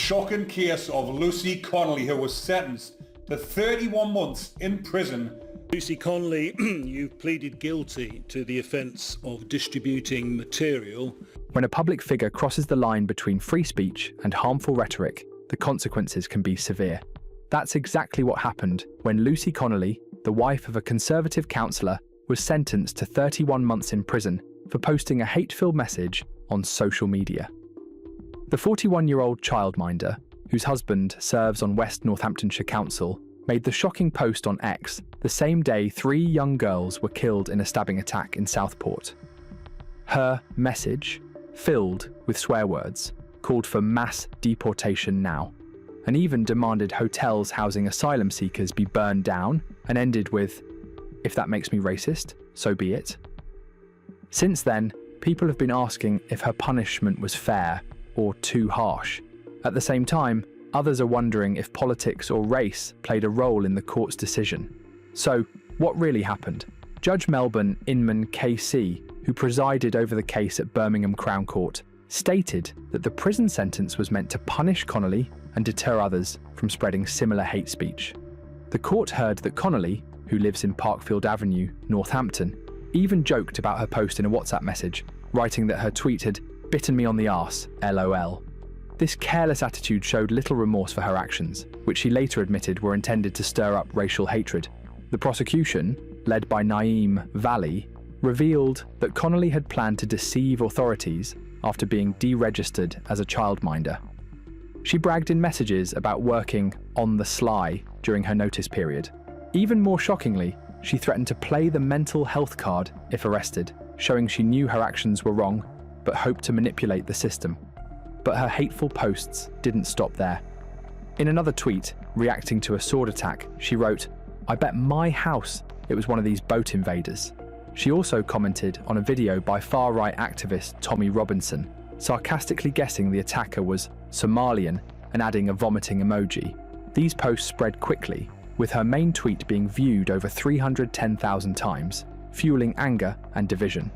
shocking case of Lucy Connolly, who was sentenced to 31 months in prison. Lucy Connolly, you pleaded guilty to the offence of distributing material. When a public figure crosses the line between free speech and harmful rhetoric, the consequences can be severe. That's exactly what happened when Lucy Connolly, the wife of a Conservative councillor, was sentenced to 31 months in prison for posting a hate-filled message on social media. The 41-year-old childminder, whose husband serves on West Northamptonshire Council, made the shocking post on X the same day 3 young girls were killed in a stabbing attack in Southport. Her message, filled with swear words, called for mass deportation now, and even demanded hotels housing asylum seekers be burned down, and ended with, "If that makes me racist, so be it." Since then, people have been asking if her punishment was fair or too harsh. At the same time, others are wondering if politics or race played a role in the court's decision. So, what really happened? Judge Melbourne Inman KC, who presided over the case at Birmingham Crown Court, stated that the prison sentence was meant to punish Connolly and deter others from spreading similar hate speech. The court heard that Connolly, who lives in Parkfield Avenue, Northampton, even joked about her post in a WhatsApp message, writing that her tweet had "bitten me on the arse, LOL." This careless attitude showed little remorse for her actions, which she later admitted were intended to stir up racial hatred. The prosecution, led by Naeem Valley, revealed that Connolly had planned to deceive authorities after being deregistered as a childminder. She bragged in messages about working on the sly during her notice period. Even more shockingly, she threatened to play the mental health card if arrested, showing she knew her actions were wrong, but hoped to manipulate the system. But her hateful posts didn't stop there. In another tweet, reacting to a sword attack, she wrote, "I bet my house it was one of these boat invaders." She also commented on a video by far-right activist Tommy Robinson, sarcastically guessing the attacker was Somalian and adding a vomiting emoji. These posts spread quickly, with her main tweet being viewed over 310,000 times, fueling anger and division.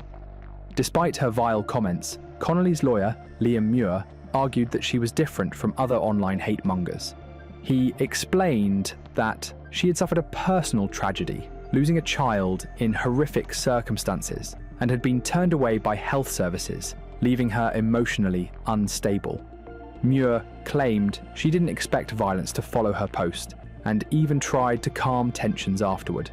Despite her vile comments, Connolly's lawyer, Liam Muir, argued that she was different from other online hate mongers. He explained that she had suffered a personal tragedy, losing a child in horrific circumstances, and had been turned away by health services, leaving her emotionally unstable. Muir claimed she didn't expect violence to follow her post, and even tried to calm tensions afterward.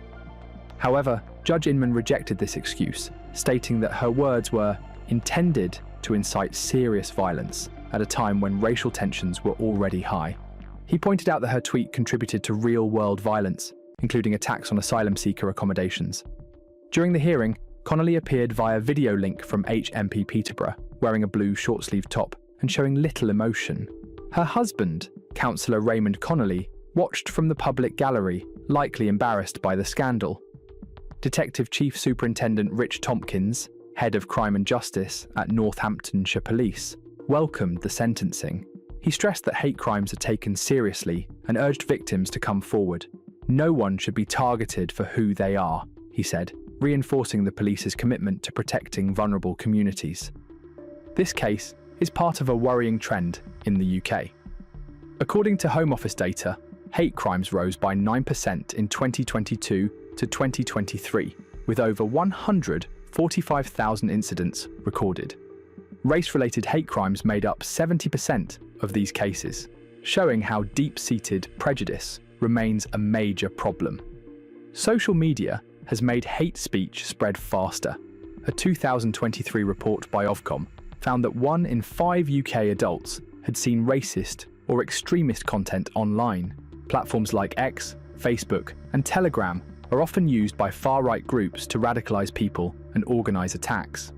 However, Judge Inman rejected this excuse, stating that her words were intended to incite serious violence at a time when racial tensions were already high. He pointed out that her tweet contributed to real-world violence, including attacks on asylum seeker accommodations. During the hearing, Connolly appeared via video link from HMP Peterborough, wearing a blue short-sleeved top and showing little emotion. Her husband, Councillor Raymond Connolly, watched from the public gallery, likely embarrassed by the scandal. Detective Chief Superintendent Rich Tompkins, head of crime and justice at Northamptonshire Police, welcomed the sentencing. He stressed that hate crimes are taken seriously and urged victims to come forward. "No one should be targeted for who they are," he said, reinforcing the police's commitment to protecting vulnerable communities. This case is part of a worrying trend in the UK. According to Home Office data, hate crimes rose by 9% in 2022 to 2023, with over 145,000 incidents recorded. Race-related hate crimes made up 70% of these cases, showing how deep-seated prejudice remains a major problem. Social media has made hate speech spread faster. A 2023 report by Ofcom found that 1 in 5 UK adults had seen racist or extremist content online. Platforms like X, Facebook, and Telegram are often used by far-right groups to radicalise people and organise attacks.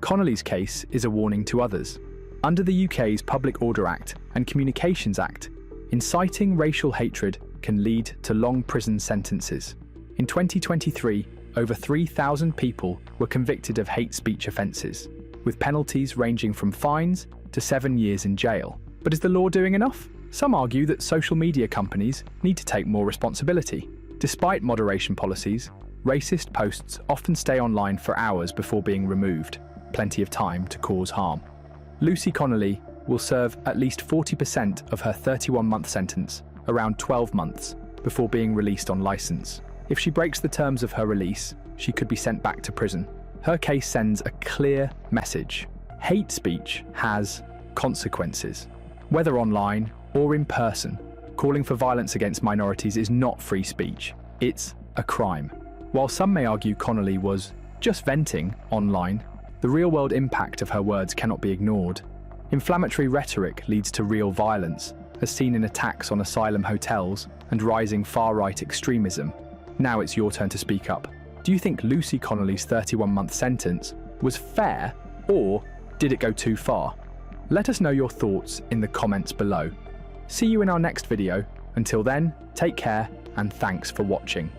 Connolly's case is a warning to others. Under the UK's Public Order Act and Communications Act, inciting racial hatred can lead to long prison sentences. In 2023, over 3,000 people were convicted of hate speech offences, with penalties ranging from fines to 7 years in jail. But is the law doing enough? Some argue that social media companies need to take more responsibility. Despite moderation policies, racist posts often stay online for hours before being removed, plenty of time to cause harm. Lucy Connolly will serve at least 40% of her 31-month sentence, around 12 months, before being released on license. If she breaks the terms of her release, she could be sent back to prison. Her case sends a clear message. Hate speech has consequences. Whether online or in person, calling for violence against minorities is not free speech. It's a crime. While some may argue Connolly was just venting online, the real-world impact of her words cannot be ignored. Inflammatory rhetoric leads to real violence, as seen in attacks on asylum hotels and rising far-right extremism. Now it's your turn to speak up. Do you think Lucy Connolly's 31-month sentence was fair, or did it go too far? Let us know your thoughts in the comments below. See you in our next video. Until then, take care and thanks for watching.